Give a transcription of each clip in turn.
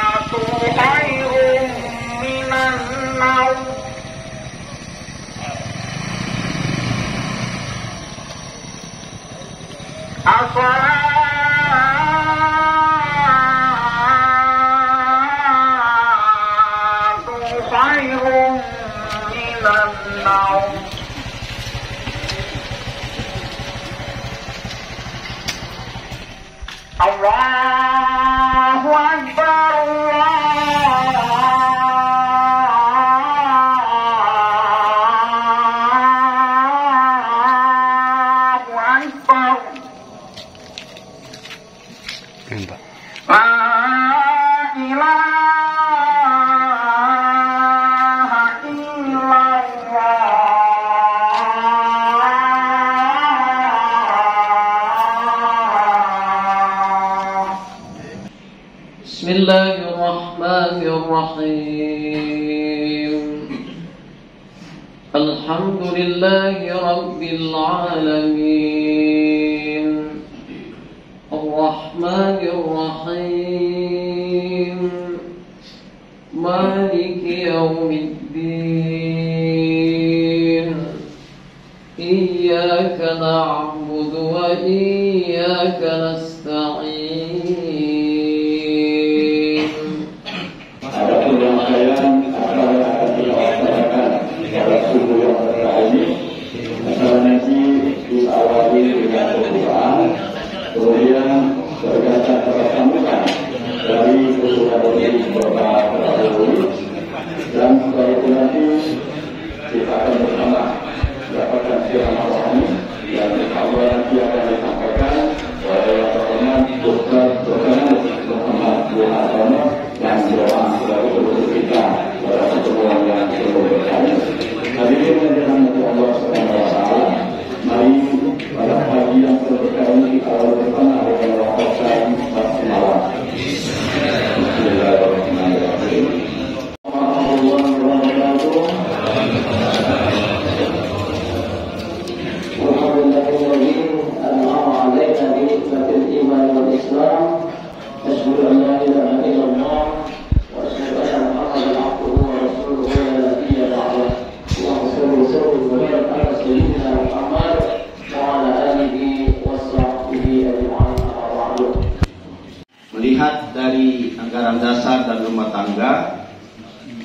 As-salatu khairun minan naum. As-salatu khairun minan naum. Allahu Akbar, Allahu Akbar. La ilaha illallah. Bismillahirrahmanirrahim. Alhamdulillahi rabbil alamin. Ar-Rahmanir Rahim. Maliki yaumiddin. Iyyaka na'budu wa iyyaka nasta'in. Adapun rangkaian acara dilaksanakan pada subuh yang pertama ini, acara nanti diawali dengan pembukaan, kemudian berkata tersampaikan dari ketua dari Bapak Prabowo, dan setelah itu nanti kita akan bersama mendapatkan ceramah rohani yang insyaAllah nanti akan disampaikan oleh Bapak Dr. Muhammad Buhartono yang doa sebagai penutup kita pada pertemuan yang berikutnya. Hadirin yang dirahmati Allah Subhanahu wa taala, mari pada pagi yang berkah ini kita awali bersama dengan wakafan malam. Bismillahirrahmanirrahim. Melihat dari anggaran dasar dan rumah tangga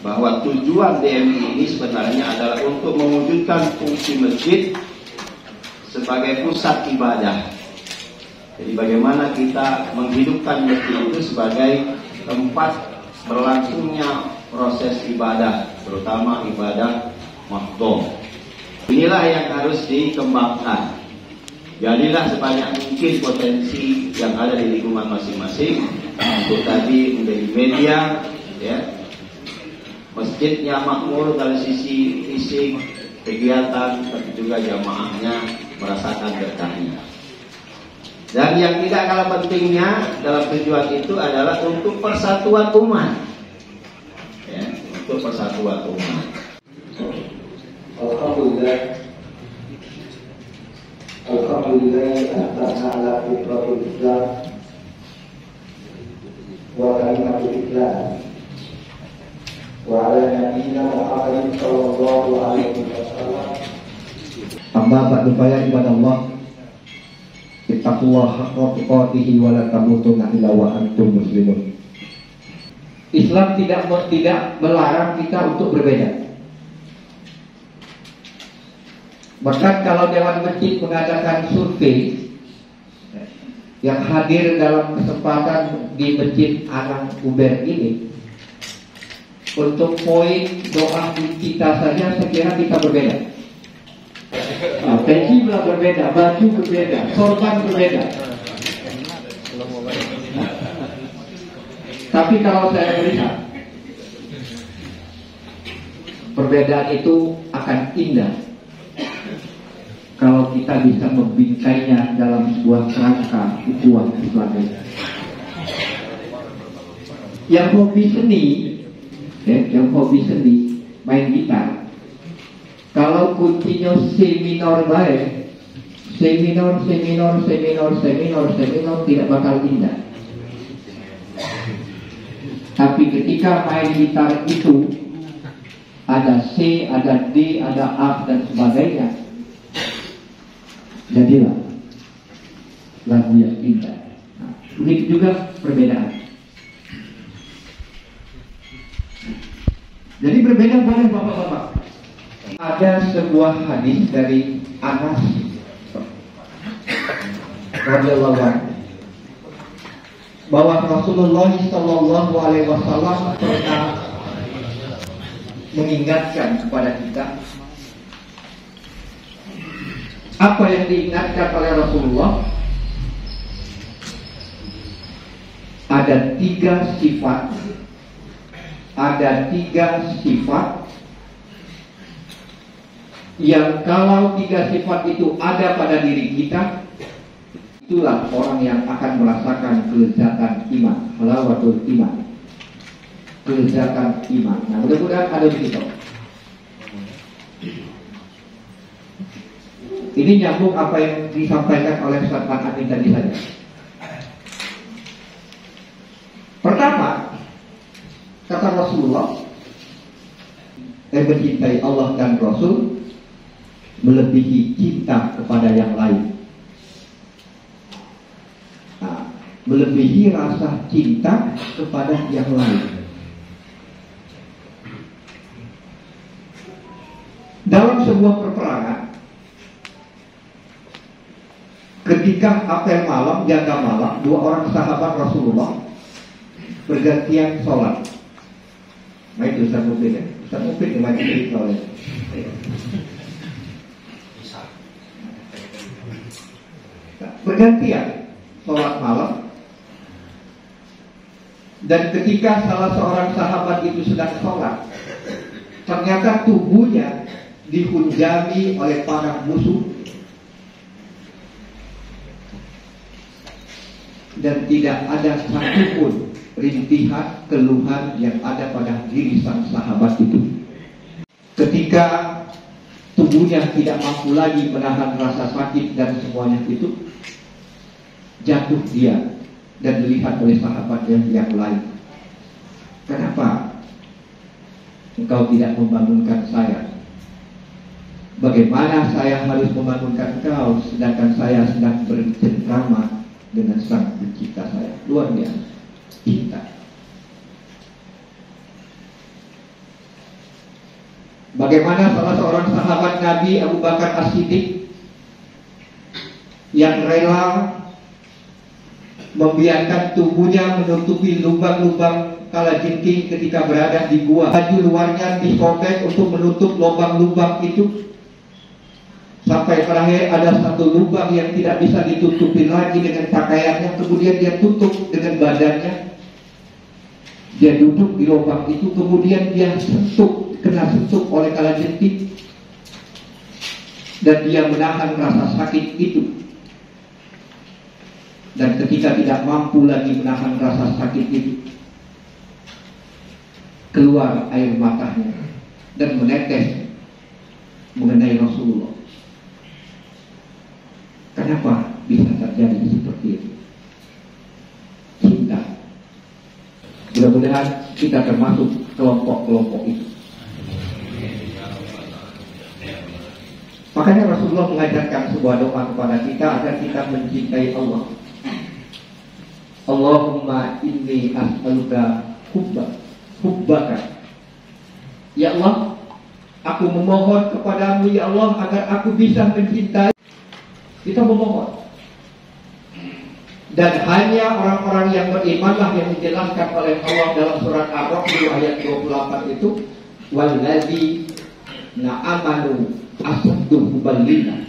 bahwa tujuan DMI ini sebenarnya adalah untuk mewujudkan fungsi masjid sebagai pusat ibadah. Jadi bagaimana kita menghidupkan masjid itu sebagai tempat berlangsungnya proses ibadah, terutama ibadah mahdhah. Inilah yang harus dikembangkan. Jadilah sebanyak mungkin potensi yang ada di lingkungan masing-masing untuk tadi menjadi media, ya. Masjidnya makmur dari sisi fisik, kegiatan, tapi juga jamaahnya merasakan berkahnya. Dan yang tidak kalah pentingnya dalam tujuan itu adalah untuk persatuan umat, ya, untuk persatuan umat. Alhamdulillah atas ala fitratul Islam wa kalimatul Islam wa ala nabiyina Muhammadin sallallahu alaihi wasallam. Amma ba'du fa ya ibadallah, ittaqullaha haqqa tuqatih wa la tamutunna illa wa antum muslimun. Islam tidak melarang kita untuk berbeda. Bahkan kalau Dewan Masjid mengadakan survei, yang hadir dalam kesempatan di Masjid Anang Uber ini, untuk poin doa kita saja saya kira kita berbeda. Peci berbeda, baju berbeda, sorban berbeda. Tapi kalau saya melihat perbedaan itu akan indah kalau kita bisa membingkainya dalam sebuah kerangka ukhuwah Islamiyah. Yang hobi seni, main gitar, Kalau kuncinya C minor baik, C minor tidak bakal indah. Tapi ketika main gitar itu ada C, ada D, ada A dan sebagainya, jadilah lagu yang indah. Nah, ini juga perbedaan. Jadi berbeda boleh bapak-bapak. Ada sebuah hadis dari Anas radhiyallahu anhu bahwa Rasulullah sallallahu alaihi wasallam pernah mengingatkan kepada kita. Apa yang diingatkan oleh Rasulullah? Ada tiga sifat yang kalau tiga sifat itu ada pada diri kita, itulah orang yang akan merasakan kelezatan iman, halawatul iman, kelezatan iman. Nah, mudah-mudahan ada di situ. Ini nyambung apa yang disampaikan oleh Ustaz Amin tadi saja. Pertama, kata Rasulullah, yang mencintai Allah dan Rasul melebihi cinta kepada yang lain. Nah, melebihi rasa cinta kepada yang lain. Dalam sebuah peperangan, ketika apel malam, jaga malam, dua orang sahabat Rasulullah bergantian sholat. Nah itu Ustaz Mufid ya. Ustaz Mufid yang macam itu oleh bergantian sholat malam. Dan ketika salah seorang sahabat itu sedang sholat, ternyata tubuhnya dihunjami oleh panah musuh dan tidak ada satupun rintihan keluhan yang ada pada diri sang sahabat itu. Ketika tubuhnya tidak mampu lagi menahan rasa sakit dan semuanya itu, jatuh dia dan dilihat oleh sahabatnya yang lain. Kenapa engkau tidak membangunkan saya? Bagaimana saya harus membangunkan engkau sedangkan saya sedang bercengkrama dengan sang pencipta saya? Luar biasa cinta. Bagaimana salah seorang sahabat Nabi, Abu Bakar As-Siddiq, yang rela membiarkan tubuhnya menutupi lubang-lubang kalajengking ketika berada di gua. Baju luarnya disobek untuk menutup lubang-lubang itu, sampai terakhir ada satu lubang yang tidak bisa ditutupi lagi dengan pakaiannya. Kemudian dia tutup dengan badannya. Dia duduk di lubang itu, kemudian dia kena sentuh oleh kalajengking, dan dia menahan rasa sakit itu. Dan ketika tidak mampu lagi menahan rasa sakit itu, keluar air matanya dan menetes mengenai Rasulullah. Kenapa bisa terjadi seperti itu? Cinta. Mudah-mudahan kita termasuk kelompok-kelompok itu. Makanya Rasulullah mengajarkan sebuah doa kepada kita agar kita mencintai Allah. Allahumma inni as'aluka hubbaka. Ya Allah, aku memohon kepadamu ya Allah agar aku bisa mencintai. Kita memohon. Dan hanya orang-orang yang berimanlah yang dijelaskan oleh Allah dalam surat Ar-Ra'd ayat 28 itu, wallazi na'amanu asaddu huballina.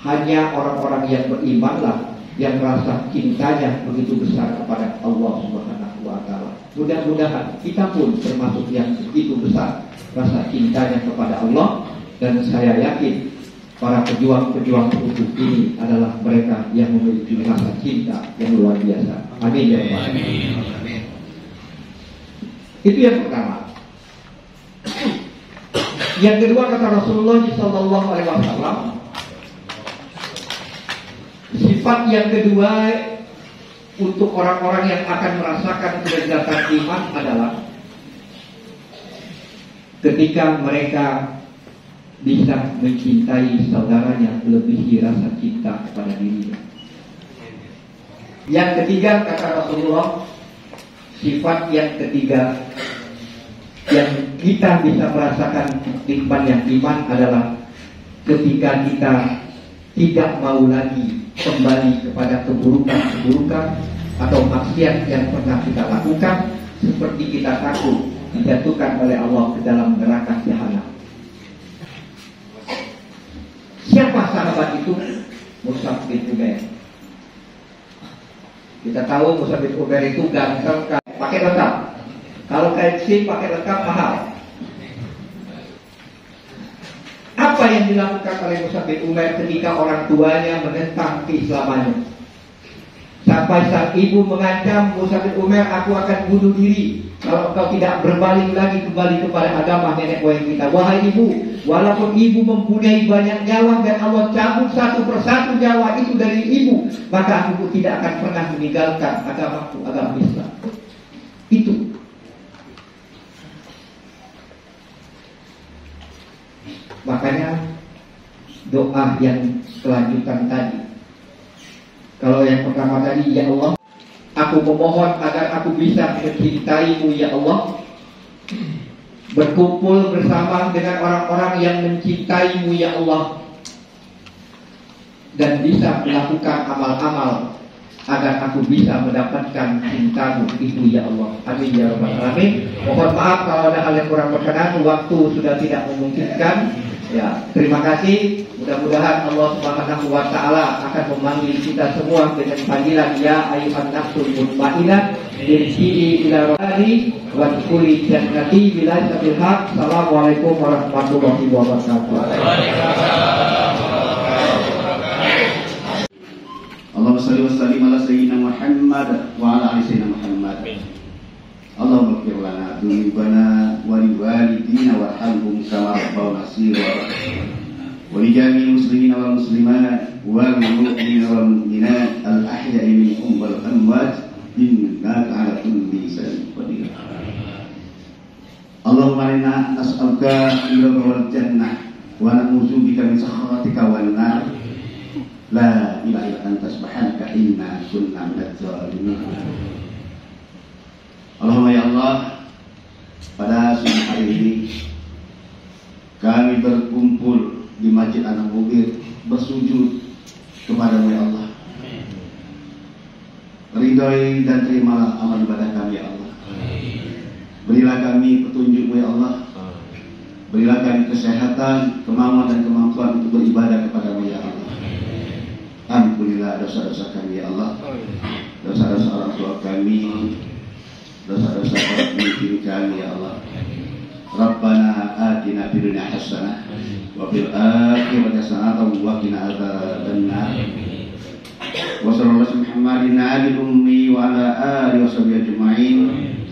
Hanya orang-orang yang berimanlah yang rasa cintanya begitu besar kepada Allah Subhanahu wa taala. Mudah-mudahan kita pun termasuk yang begitu besar rasa cintanya kepada Allah, dan saya yakin para pejuang-pejuang utuh ini adalah mereka yang memiliki rasa cinta yang luar biasa. Amin ya Rabbal alamin. Itu yang pertama. Yang kedua kata Rasulullah Sallallahu Alaihi Wasallam, sifat yang kedua untuk orang-orang yang akan merasakan kelezatan iman adalah ketika mereka bisa mencintai saudaranya melebihi rasa cinta kepada dirinya. Yang ketiga kata Rasulullah, sifat yang ketiga yang kita bisa merasakan nikmat yang iman adalah ketika kita tidak mau lagi kembali kepada keburukan-keburukan atau maksiat yang pernah kita lakukan, seperti kita takut dijatuhkan oleh Allah ke dalam neraka jahanam. Siapa sahabat itu? Mus'ab bin Umair. Kita tahu Mus'ab bin Umair itu ganteng, pakai lengkap. Kalau KFC pakai lengkap mahal. Apa yang dilakukan oleh Mus'ab bin Umair ketika orang tuanya menentang keislamannya? Sampai saat ibu mengancam Mus'ab bin Umair, aku akan bunuh diri kalau engkau tidak berbalik lagi kembali kepada agama nenek moyang kita. Wahai ibu, walaupun ibu mempunyai banyak nyawa dan Allah cabut satu persatu nyawa itu dari ibu, maka aku tidak akan pernah meninggalkan agamaku, agama Islam. Itu. Makanya doa yang kelanjutan tadi. Kalau yang pertama tadi, ya Allah, aku memohon agar aku bisa mencintai-Mu ya Allah, berkumpul bersama dengan orang-orang yang mencintai-Mu ya Allah, dan bisa melakukan amal-amal agar aku bisa mendapatkan cinta-Mu itu ya Allah. Amin ya rabbal alamin. Mohon maaf kalau ada hal yang kurang berkenan, waktu sudah tidak memungkinkan. Ya, terima kasih. Mudah-mudahan Allah Subhanahu wa taala akan memanggil kita semua dengan panggilan ya ayyuhan nafsul mutmainnah irji'i ila rabbiki wa dkhuli jannati bila sabil haq. Assalamualaikum warahmatullahi wabarakatuh. Allahumma shalli wa sallim ala sayyidina Muhammad wa ala ali sayyidina Muhammad. Allahumma ighfir lana dzunubana wa liwalidina warhamhum kama rabbawna shaghira. Wa li jami'il muslimina wal muslimat wal mu'minina wal mu'minat al ahya'i minhum wal amwat innaka 'ala kulli shay'in qadir. Allahumma inna nas'aluka ridha wal jannah wa na'udzubika min sakhatika wan nar. La ilaha illa anta subhanaka inna kunna minadz zalimin. Allahumma ya Allah, pada siang hari ini kami berkumpul di Masjid An-Nabawiyah bersujud kepada-Mu ya Allah. Ridhoi dan terimalah amal ibadah kami ya Allah. Berilah kami petunjuk-Mu ya Allah. Berilah kami kesehatan, kemampuan dan kemampuan untuk beribadah kepada-Mu ya Allah. Ampunilah dosa-dosa kami ya Allah. Dosa-dosa orang tua kami, dosa-dosa orang tua kami ya Allah. Rabbana atina fid dunya hasanah wa fil akhirati hasanah wa qina adzabannar. Wa sallallahu alaihi Muhammadin nabiyil ummi wa ala alihi wa sahbihi ajma'in.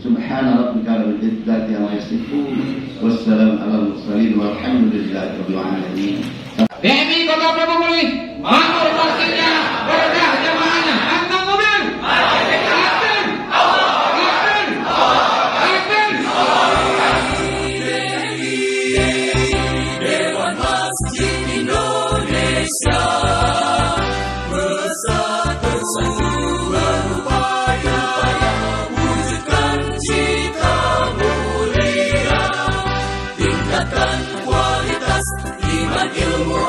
Subhana rabbika rabbil izzati amma yasifun. Wassalamu alal mursalin walhamdulillahi rabbil alamin. Demi Kota Prabu Muli, makmur pastinya, berkah jamaahnya, angkat mobil. Amin. Amin. Amin. Dewan Masjid Indonesia bersatu berupaya wujudkan cita mulia, tingkatkan kualitas iman ilmu